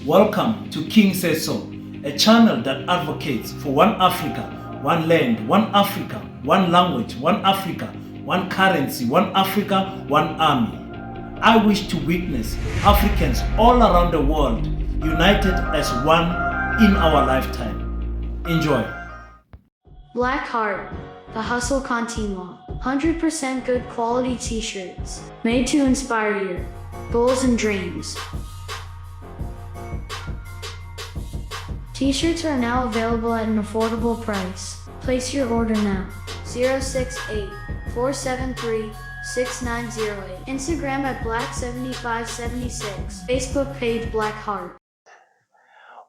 Welcome to King Says So, a channel that advocates for one Africa, one land, one Africa, one language, one Africa, one currency, one Africa, one army. I wish to witness Africans all around the world united as one in our lifetime. Enjoy. Black Heart, the Hustle Continua. 100% good quality t-shirts, made to inspire your goals and dreams. T-shirts are now available at an affordable price. Place your order now. 068-473-6908. Instagram at Black7576. Facebook page Black Heart.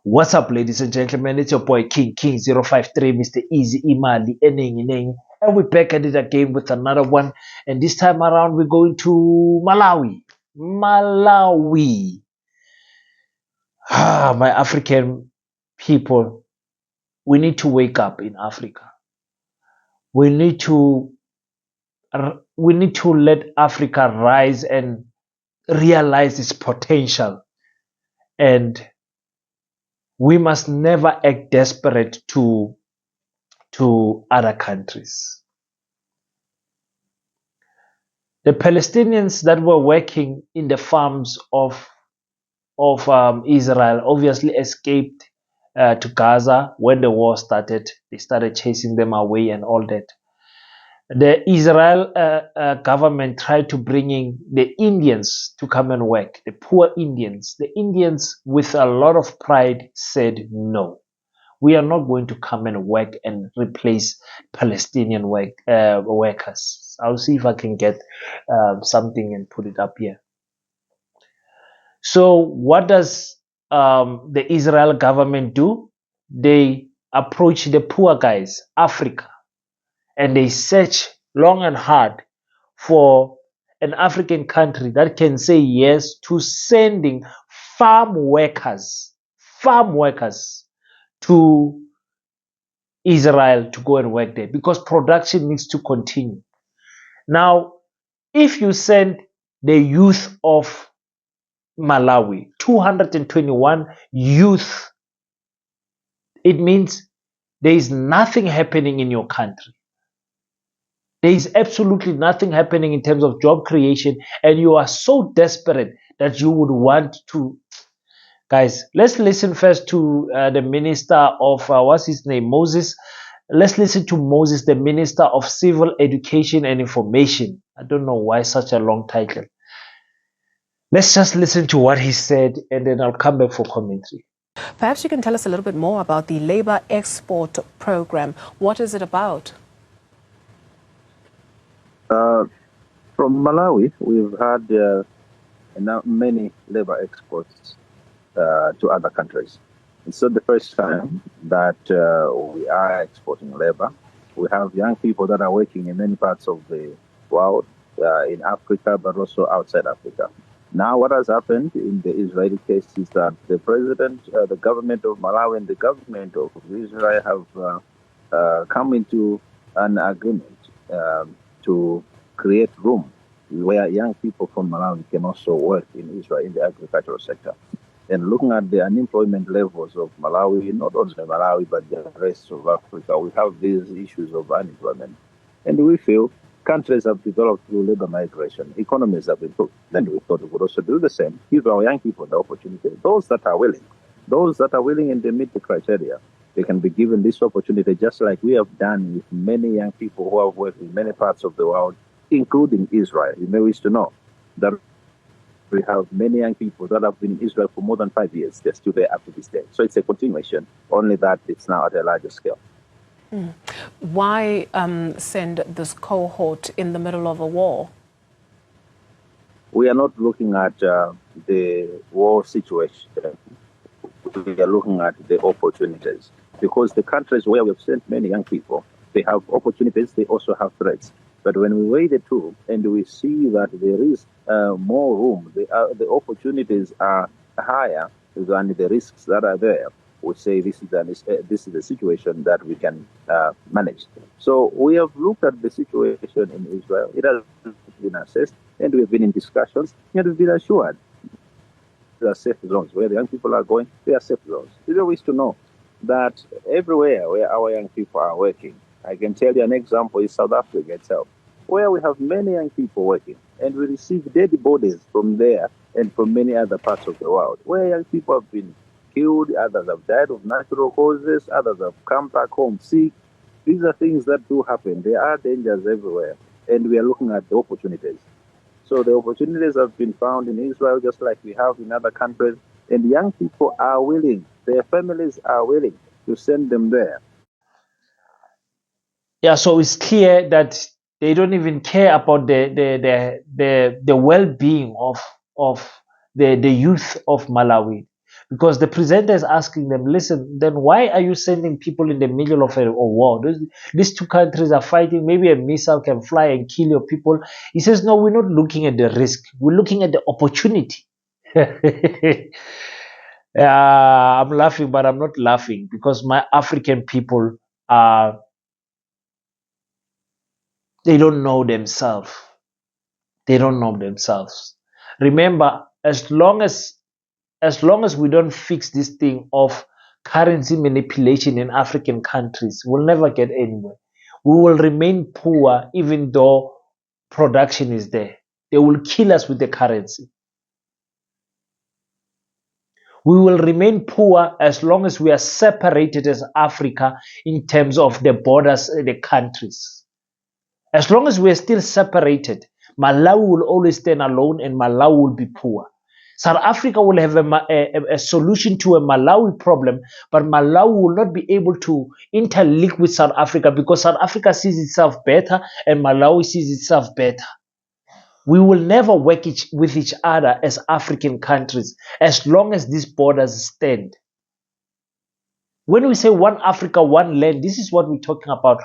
What's up, ladies and gentlemen? It's your boy King053, Mr. Easy Imali, and we're back at it again with another one. And this time around, we're going to Malawi. My African people, we need to wake up in Africa. We need to let Africa rise and realize its potential. And we must never act desperate to other countries. The Palestinians that were working in the farms of Israel obviously escaped to Gaza when the war started. They started chasing them away and all that. The Israel government tried to bring in the Indians to come and work, the poor Indians. The Indians, with a lot of pride, said, no, we are not going to come and work and replace Palestinian workers. I'll see if I can get something and put it up here. So what does the Israel government do? They approach the poor guys, Africa, and they search long and hard for an African country that can say yes to sending farm workers to Israel to go and work there, because production needs to continue. Now, if you send the youth of Malawi, 221 youth, it means there is nothing happening in your country. There is absolutely nothing happening in terms of job creation, and you are so desperate that you would want to. Guys, let's listen first to the minister of, what's his name, Moses. Let's listen to Moses, the Minister of Civil Education and Information. I don't know why such a long title. Let's just listen to what he said, and then I'll come back for commentary. Perhaps you can tell us a little bit more about the Labor Export Program. What is it about? From Malawi, we've had many labor exports to other countries. It's not the first time that we are exporting labor. We have young people that are working in many parts of the world, in Africa, but also outside Africa. Now, what has happened in the Israeli case is that the president, the government of Malawi and the government of Israel have come into an agreement to create room where young people from Malawi can also work in Israel in the agricultural sector. And looking at the unemployment levels of Malawi, not only Malawi, but the rest of Africa, we have these issues of unemployment. And we feel countries have developed through labor migration, economies have improved. Then we thought we would also do the same, give our young people the opportunity. Those that are willing and they meet the criteria, they can be given this opportunity, just like we have done with many young people who have worked in many parts of the world, including Israel. You may wish to know that we have many young people that have been in Israel for more than 5 years. They're still there up to this day. So it's a continuation, only that it's now at a larger scale. Why send this cohort in the middle of a war? We are not looking at the war situation. We are looking at the opportunities. Because the countries where we have sent many young people, they have opportunities, they also have threats. But when we weigh the two and we see that there is more room, the opportunities are higher than the risks that are there, we say this is a situation that we can manage. So we have looked at the situation in Israel. It has been assessed, and we've been in discussions, and we've been assured These are safe zones. Where the young people are going, they are safe zones. You wish to know that everywhere where our young people are working, I can tell you an example is South Africa itself, where we have many young people working, and we receive dead bodies from there and from many other parts of the world, where young people have been killed, others have died of natural causes, others have come back home sick. These are things that do happen. There are dangers everywhere, and we are looking at the opportunities. So the opportunities have been found in Israel just like we have in other countries, and young people are willing, their families are willing to send them there. Yeah, so it's clear that they don't even care about the well-being of the youth of Malawi, because the presenter is asking them, listen, then why are you sending people in the middle of a war? These two countries are fighting. Maybe a missile can fly and kill your people. He says, no, we're not looking at the risk. We're looking at the opportunity. I'm laughing, but I'm not laughing because my African people are, they don't know themselves. They don't know themselves. Remember, as long as we don't fix this thing of currency manipulation in African countries, we'll never get anywhere. We will remain poor even though production is there. They will kill us with the currency. We will remain poor as long as we are separated as Africa in terms of the borders, the countries. As long as we are still separated, Malawi will always stand alone and Malawi will be poor. South Africa will have a solution to a Malawi problem, but Malawi will not be able to interlink with South Africa because South Africa sees itself better and Malawi sees itself better. We will never work with each other as African countries as long as these borders stand. When we say one Africa, one land, this is what we're talking about.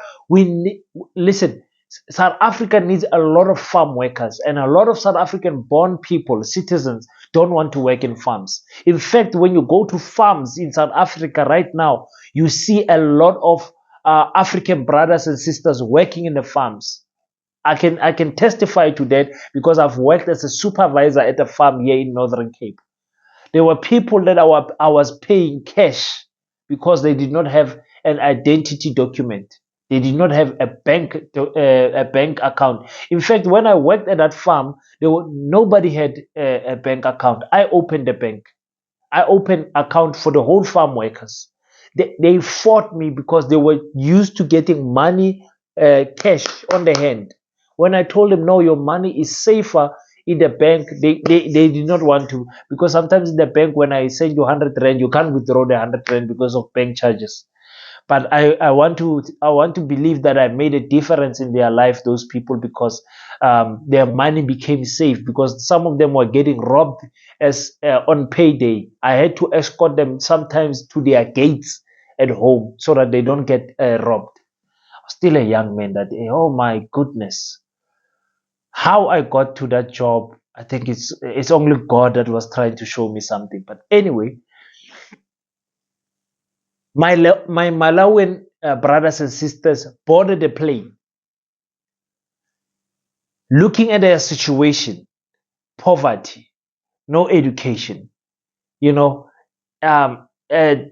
Listen, South Africa needs a lot of farm workers, and a lot of South African born people, citizens, don't want to work in farms. In fact, when you go to farms in South Africa right now, you see a lot of African brothers and sisters working in the farms. I can testify to that because I've worked as a supervisor at a farm here in Northern Cape. There were people that I was paying cash because they did not have an identity document. They did not have a bank account. In fact, when I worked at that farm, nobody had a bank account. I opened a bank. I opened account for the whole farm workers. They fought me because they were used to getting money, cash on the hand. When I told them, no, your money is safer in the bank, they did not want to, because sometimes in the bank, when I send you 100 rand, you can't withdraw the 100 rand because of bank charges. But I want to believe that I made a difference in their life, those people, because their money became safe, because some of them were getting robbed as on payday. I had to escort them sometimes to their gates at home so that they don't get robbed. I was still a young man that day. Oh my goodness. How I got to that job, I think it's only God that was trying to show me something. But anyway, my Malawian brothers and sisters boarded the plane, looking at their situation, poverty, no education, a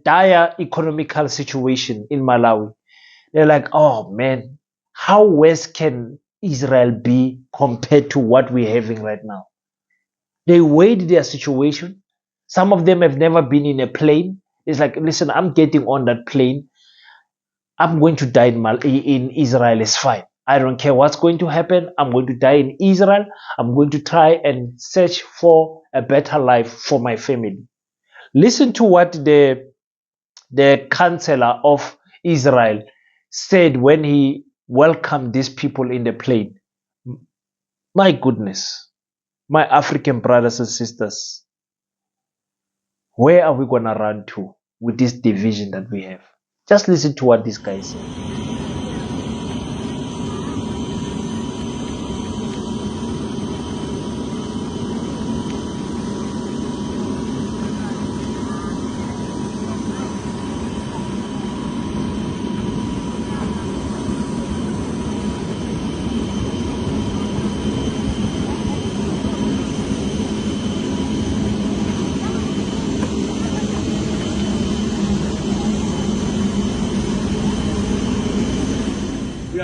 dire economical situation in Malawi. They're like, oh man, how worse can Israel be compared to what we're having right now? They weighed their situation. Some of them have never been in a plane. It's like, listen, I'm getting on that plane. I'm going to die in Israel. It's fine. I don't care what's going to happen. I'm going to die in Israel. I'm going to try and search for a better life for my family. Listen to what the chancellor of Israel said when he welcomed these people in the plane. My goodness, my African brothers and sisters, where are we going to run to with this division that we have? Just listen to what this guy said.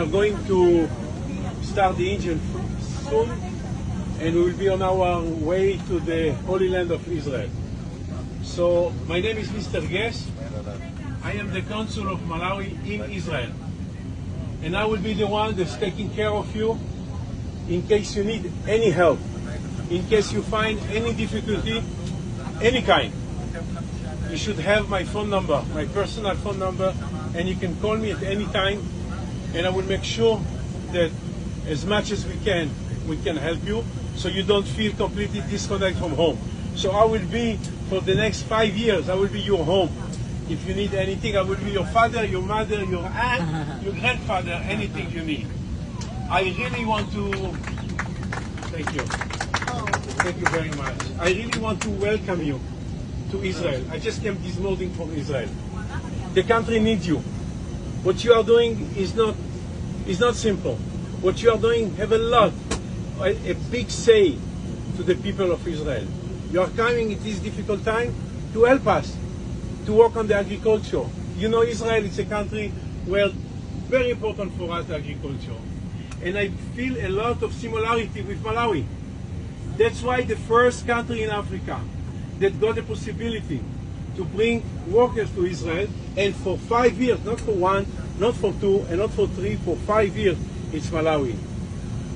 are going to start the engine soon, and we will be on our way to the Holy Land of Israel. So my name is Mr. Guess. I am the consul of Malawi in Israel, and I will be the one that's taking care of you in case you need any help, in case you find any difficulty, any kind. You should have my phone number, my personal phone number, and you can call me at any time, and I will make sure that as much as we can help you, so you don't feel completely disconnected from home. So I will be, for the next 5 years, I will be your home. If you need anything, I will be your father, your mother, your aunt, your grandfather, anything you need. I really want to, thank you. Thank you very much. I really want to welcome you to Israel. I just came this morning from Israel. The country needs you. What you are doing is not simple. What you are doing have a big say to the people of Israel. You are coming at this difficult time to help us to work on the agriculture. You know, Israel is a country where very important for us agriculture. And I feel a lot of similarity with Malawi. That's why the first country in Africa that got the possibility to bring workers to Israel, and for 5 years, not for 1, not for 2, and not for 3, for 5 years, it's Malawi.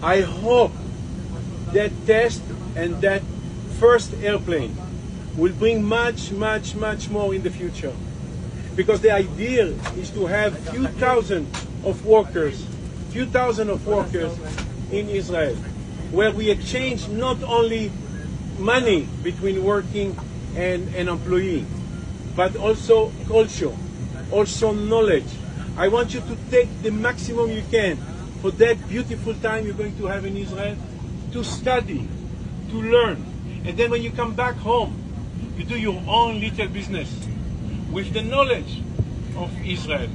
I hope that test and that first airplane will bring much, much, much more in the future. Because the idea is to have few thousand of workers in Israel, where we exchange not only money between working and an employee, but also culture, also knowledge. I want you to take the maximum you can for that beautiful time you're going to have in Israel, to study, to learn. And then when you come back home, you do your own little business with the knowledge of Israel.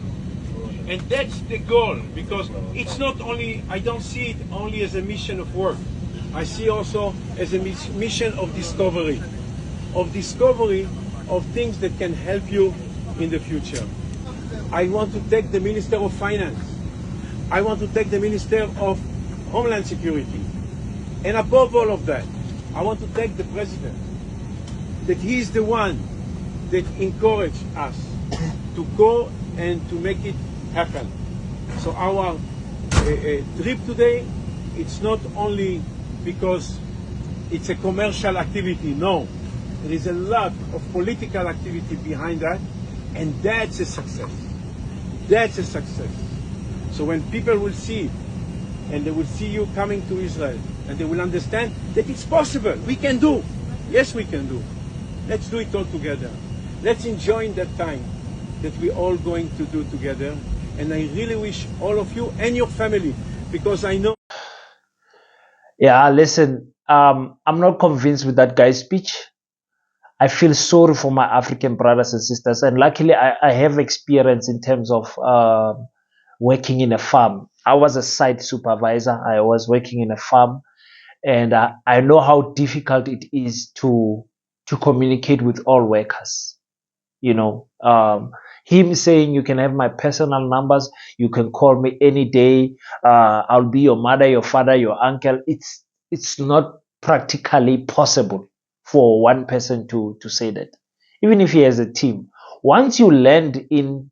And that's the goal, because it's not only, I don't see it only as a mission of work. I see also as a mission of discovery of things that can help you in the future. I want to take the Minister of Finance. I want to take the Minister of Homeland Security. And above all of that, I want to take the President, that he is the one that encouraged us to go and to make it happen. So our trip today, it's not only because it's a commercial activity, no. There is a lot of political activity behind that, and that's a success. That's a success. So when people will see it, and they will see you coming to Israel, and they will understand that it's possible, we can do. Yes, we can do. Let's do it all together. Let's enjoy that time that we're all going to do together. And I really wish all of you and your family, because I know. Yeah, listen, I'm not convinced with that guy's speech. I feel sorry for my African brothers and sisters. And luckily, I have experience in terms of working in a farm. I was a site supervisor. I was working in a farm. And I know how difficult it is to communicate with all workers. You know, him saying you can have my personal numbers, you can call me any day, I'll be your mother, your father, your uncle. It's not practically possible for one person to say that, even if he has a team. Once you land in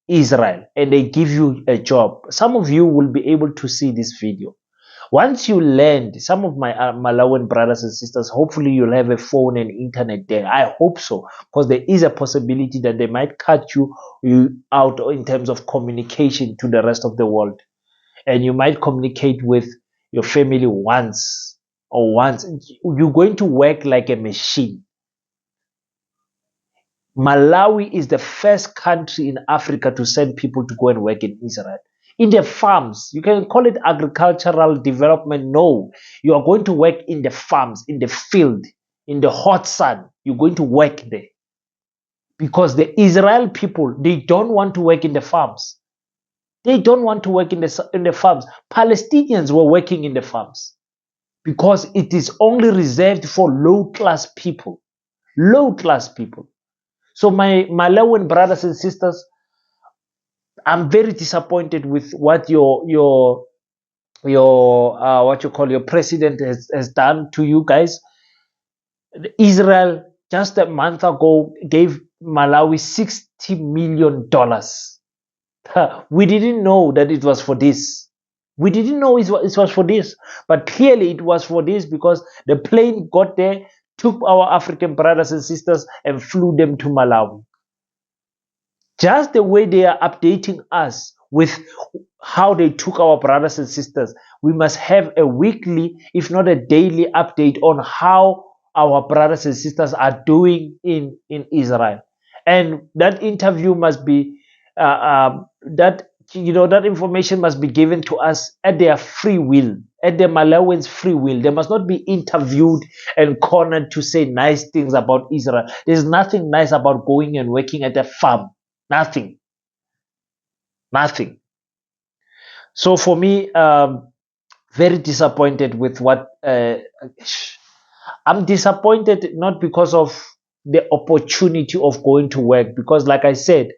Israel and they give you a job, some of you will be able to see this video. Once you land, some of my Malawian brothers and sisters, hopefully you'll have a phone and internet there. I hope so, because there is a possibility that they might cut you out in terms of communication to the rest of the world. And you might communicate with your family once. You're going to work like a machine. Malawi is the first country in Africa to send people to go and work in Israel. In the farms, you can call it agricultural development. No, you are going to work in the farms, in the field, in the hot sun. You're going to work there. Because the Israel people, they don't want to work in the farms. They don't want to work in the farms. Palestinians were working in the farms because it is only reserved for low-class people. Low-class people. So my Malawian brothers and sisters, I'm very disappointed with what your what you call your president has done to you guys. Israel just a month ago gave Malawi $60 million. We didn't know that it was for this. We didn't know it was for this, but clearly it was for this because the plane got there, took our African brothers and sisters, and flew them to Malawi. Just the way they are updating us with how they took our brothers and sisters, we must have a weekly, if not a daily, update on how our brothers and sisters are doing in Israel. And that interview must be that that information must be given to us at their free will, at the Malawians' free will. They must not be interviewed and cornered to say nice things about Israel. There's nothing nice about going and working at a farm. Nothing. So for me, very disappointed with what I'm disappointed, not because of the opportunity of going to work, because like I said,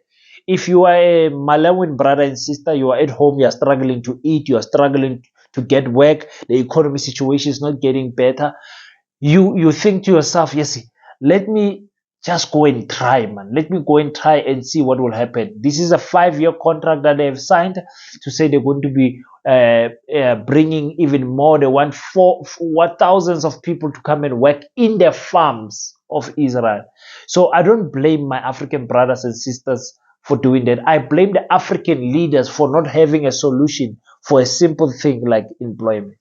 if you are a Malawian brother and sister, you are at home, you are struggling to eat, you are struggling to get work, the economy situation is not getting better, you think to yourself, yes, let me just go and try, man. Let me go and try and see what will happen. This is a 5-year contract that they have signed to say they're going to be bringing even more. They want thousands of people to come and work in their farms of Israel. So I don't blame my African brothers and sisters for doing that. I blame the African leaders for not having a solution for a simple thing like employment.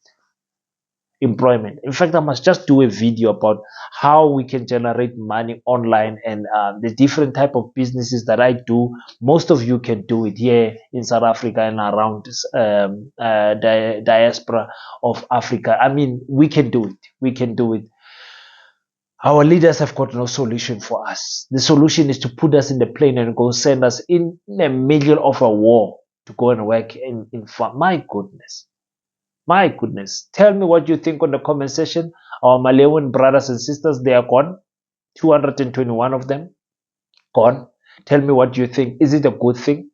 In fact, I must just do a video about how we can generate money online and the different type of businesses that I do. Most of you can do it here in South Africa and around the diaspora of Africa. I mean, we can do it. We can do it. Our leaders have got no solution for us. The solution is to put us in the plane and go send us in the middle of a war to go and work in farm. My goodness. My goodness. Tell me what you think on the comment section. Our Malawian brothers and sisters, they are gone. 221 of them gone. Tell me what you think. Is it a good thing?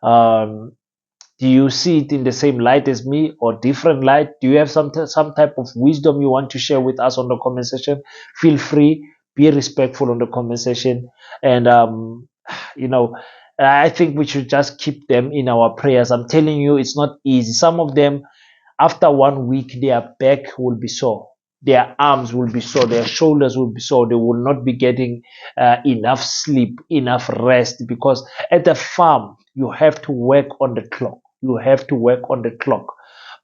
Do you see it in the same light as me or different light? Do you have some type of wisdom you want to share with us on the comment section? Feel free. Be respectful on the comment section. And, I think we should just keep them in our prayers. I'm telling you, it's not easy. Some of them, after 1 week, their back will be sore. Their arms will be sore. Their shoulders will be sore. They will not be getting enough sleep, enough rest, because at the farm, you have to work on the clock. You have to work on the clock.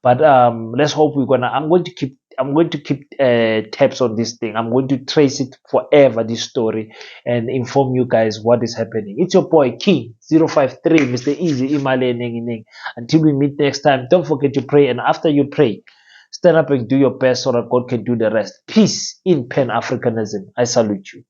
But let's hope I'm going to keep tabs on this thing. I'm going to trace it forever, this story, and inform you guys what is happening. It's your boy King053, Mr. Easy Imale. Until we meet next time, don't forget to pray, and after you pray, stand up and do your best so that God can do the rest. Peace in Pan-Africanism. I salute you.